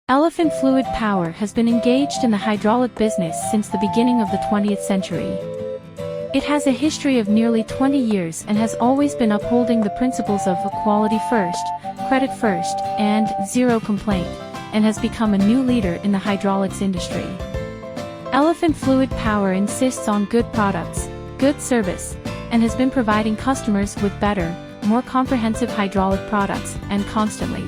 Elephant Fluid Power has been engaged in the hydraulic business since the beginning of the 20th century. It has a history of nearly 20 years and has always been upholding the principles of quality first, credit first, and zero complaint, and has become a new leader in the hydraulics industry. Elephant Fluid Power insists on good products, good service, and has been providing customers with better, more comprehensive hydraulic products, and constantly